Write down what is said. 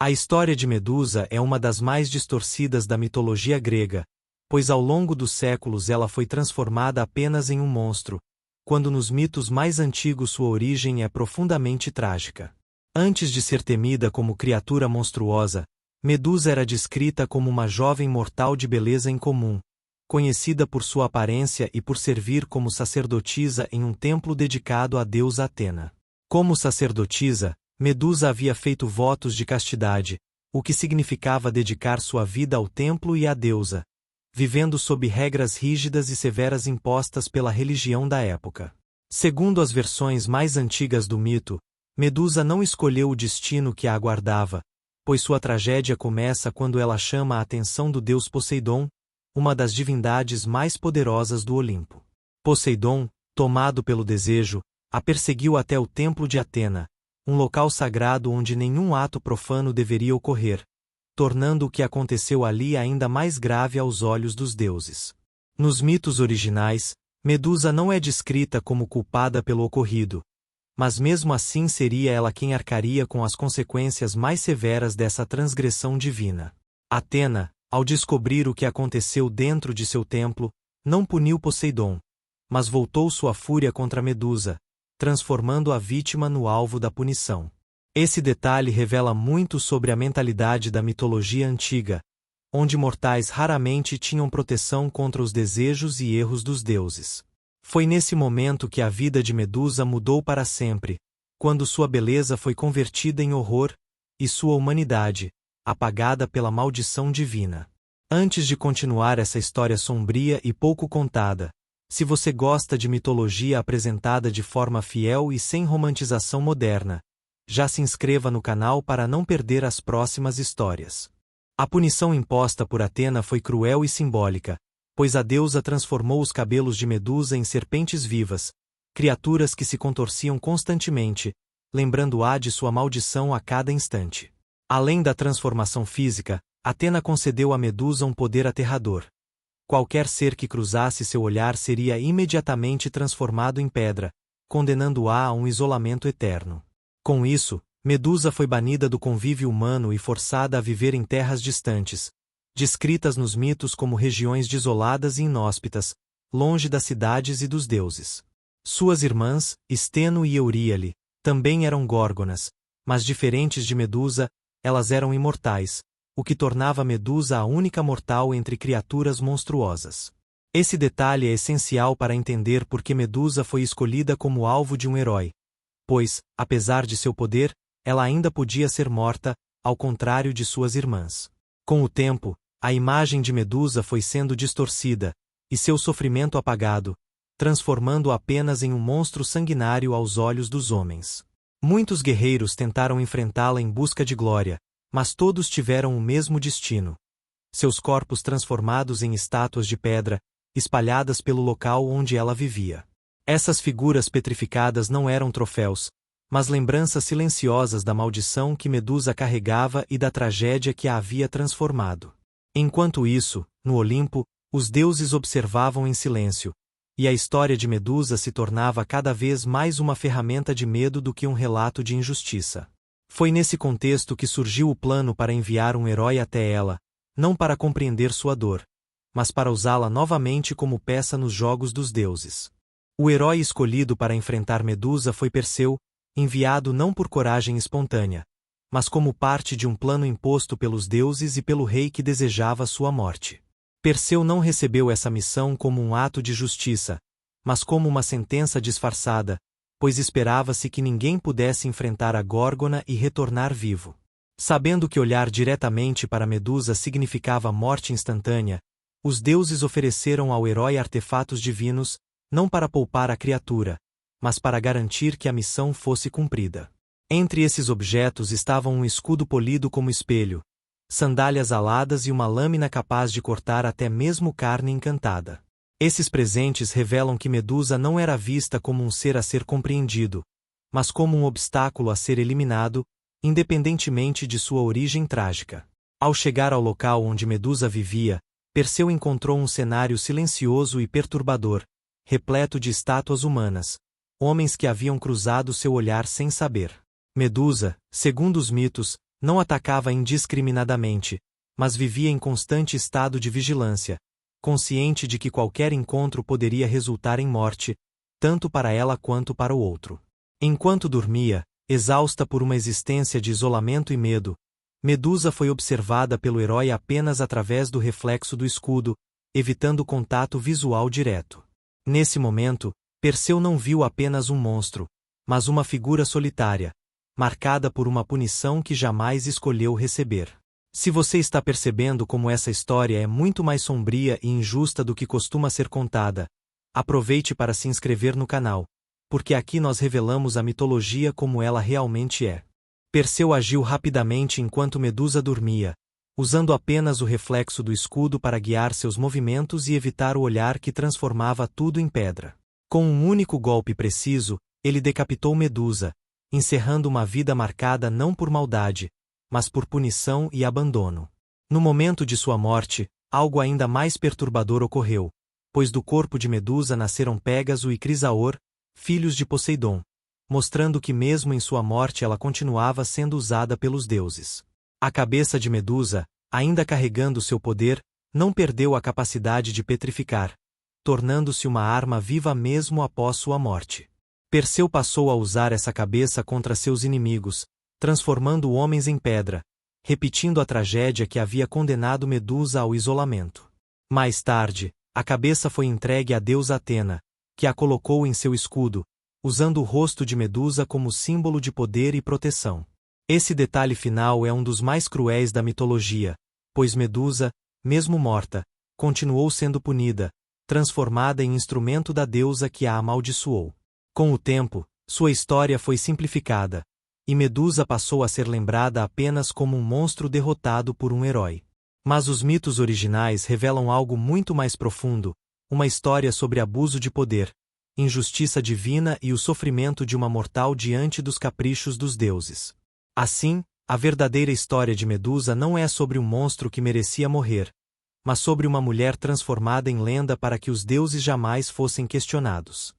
A história de Medusa é uma das mais distorcidas da mitologia grega, pois ao longo dos séculos ela foi transformada apenas em um monstro, quando nos mitos mais antigos sua origem é profundamente trágica. Antes de ser temida como criatura monstruosa, Medusa era descrita como uma jovem mortal de beleza incomum, conhecida por sua aparência e por servir como sacerdotisa em um templo dedicado à deusa Atena. Como sacerdotisa, Medusa havia feito votos de castidade, o que significava dedicar sua vida ao templo e à deusa, vivendo sob regras rígidas e severas impostas pela religião da época. Segundo as versões mais antigas do mito, Medusa não escolheu o destino que a aguardava, pois sua tragédia começa quando ela chama a atenção do deus Poseidon, uma das divindades mais poderosas do Olimpo. Poseidon, tomado pelo desejo, a perseguiu até o templo de Atena, um local sagrado onde nenhum ato profano deveria ocorrer, tornando o que aconteceu ali ainda mais grave aos olhos dos deuses. Nos mitos originais, Medusa não é descrita como culpada pelo ocorrido, mas mesmo assim seria ela quem arcaria com as consequências mais severas dessa transgressão divina. Atena, ao descobrir o que aconteceu dentro de seu templo, não puniu Poseidon, mas voltou sua fúria contra Medusa, transformando a vítima no alvo da punição. Esse detalhe revela muito sobre a mentalidade da mitologia antiga, onde mortais raramente tinham proteção contra os desejos e erros dos deuses. Foi nesse momento que a vida de Medusa mudou para sempre, quando sua beleza foi convertida em horror, e sua humanidade, apagada pela maldição divina. Antes de continuar essa história sombria e pouco contada, se você gosta de mitologia apresentada de forma fiel e sem romantização moderna, já se inscreva no canal para não perder as próximas histórias. A punição imposta por Atena foi cruel e simbólica, pois a deusa transformou os cabelos de Medusa em serpentes vivas, criaturas que se contorciam constantemente, lembrando-a de sua maldição a cada instante. Além da transformação física, Atena concedeu a Medusa um poder aterrador. Qualquer ser que cruzasse seu olhar seria imediatamente transformado em pedra, condenando-a a um isolamento eterno. Com isso, Medusa foi banida do convívio humano e forçada a viver em terras distantes, descritas nos mitos como regiões desoladas e inóspitas, longe das cidades e dos deuses. Suas irmãs, Steno e Euríale, também eram górgonas, mas diferentes de Medusa, elas eram imortais, o que tornava Medusa a única mortal entre criaturas monstruosas. Esse detalhe é essencial para entender por que Medusa foi escolhida como alvo de um herói, pois, apesar de seu poder, ela ainda podia ser morta, ao contrário de suas irmãs. Com o tempo, a imagem de Medusa foi sendo distorcida, e seu sofrimento apagado, transformando-o apenas em um monstro sanguinário aos olhos dos homens. Muitos guerreiros tentaram enfrentá-la em busca de glória, mas todos tiveram o mesmo destino. Seus corpos transformados em estátuas de pedra, espalhadas pelo local onde ela vivia. Essas figuras petrificadas não eram troféus, mas lembranças silenciosas da maldição que Medusa carregava e da tragédia que a havia transformado. Enquanto isso, no Olimpo, os deuses observavam em silêncio, e a história de Medusa se tornava cada vez mais uma ferramenta de medo do que um relato de injustiça. Foi nesse contexto que surgiu o plano para enviar um herói até ela, não para compreender sua dor, mas para usá-la novamente como peça nos jogos dos deuses. O herói escolhido para enfrentar Medusa foi Perseu, enviado não por coragem espontânea, mas como parte de um plano imposto pelos deuses e pelo rei que desejava sua morte. Perseu não recebeu essa missão como um ato de justiça, mas como uma sentença disfarçada, pois esperava-se que ninguém pudesse enfrentar a Górgona e retornar vivo. Sabendo que olhar diretamente para Medusa significava morte instantânea, os deuses ofereceram ao herói artefatos divinos, não para poupar a criatura, mas para garantir que a missão fosse cumprida. Entre esses objetos estavam um escudo polido como espelho, sandálias aladas e uma lâmina capaz de cortar até mesmo carne encantada. Esses presentes revelam que Medusa não era vista como um ser a ser compreendido, mas como um obstáculo a ser eliminado, independentemente de sua origem trágica. Ao chegar ao local onde Medusa vivia, Perseu encontrou um cenário silencioso e perturbador, repleto de estátuas humanas, homens que haviam cruzado seu olhar sem saber. Medusa, segundo os mitos, Não atacava indiscriminadamente, mas vivia em constante estado de vigilância, consciente de que qualquer encontro poderia resultar em morte, tanto para ela quanto para o outro. Enquanto dormia, exausta por uma existência de isolamento e medo, Medusa foi observada pelo herói apenas através do reflexo do escudo, evitando contato visual direto. Nesse momento, Perseu não viu apenas um monstro, mas uma figura solitária, marcada por uma punição que jamais escolheu receber. Se você está percebendo como essa história é muito mais sombria e injusta do que costuma ser contada, aproveite para se inscrever no canal, porque aqui nós revelamos a mitologia como ela realmente é. Perseu agiu rapidamente enquanto Medusa dormia, usando apenas o reflexo do escudo para guiar seus movimentos e evitar o olhar que transformava tudo em pedra. Com um único golpe preciso, ele decapitou Medusa, encerrando uma vida marcada não por maldade, mas por punição e abandono. No momento de sua morte, algo ainda mais perturbador ocorreu, pois do corpo de Medusa nasceram Pégaso e Crisaor, filhos de Poseidon, mostrando que mesmo em sua morte ela continuava sendo usada pelos deuses. A cabeça de Medusa, ainda carregando seu poder, não perdeu a capacidade de petrificar, tornando-se uma arma viva mesmo após sua morte. Perseu passou a usar essa cabeça contra seus inimigos, transformando homens em pedra, repetindo a tragédia que havia condenado Medusa ao isolamento. Mais tarde, a cabeça foi entregue à deusa Atena, que a colocou em seu escudo, usando o rosto de Medusa como símbolo de poder e proteção. Esse detalhe final é um dos mais cruéis da mitologia, pois Medusa, mesmo morta, continuou sendo punida, transformada em instrumento da deusa que a amaldiçoou. Com o tempo, sua história foi simplificada, e Medusa passou a ser lembrada apenas como um monstro derrotado por um herói. Mas os mitos originais revelam algo muito mais profundo, uma história sobre abuso de poder, injustiça divina e o sofrimento de uma mortal diante dos caprichos dos deuses. Assim, a verdadeira história de Medusa não é sobre um monstro que merecia morrer, mas sobre uma mulher transformada em lenda para que os deuses jamais fossem questionados.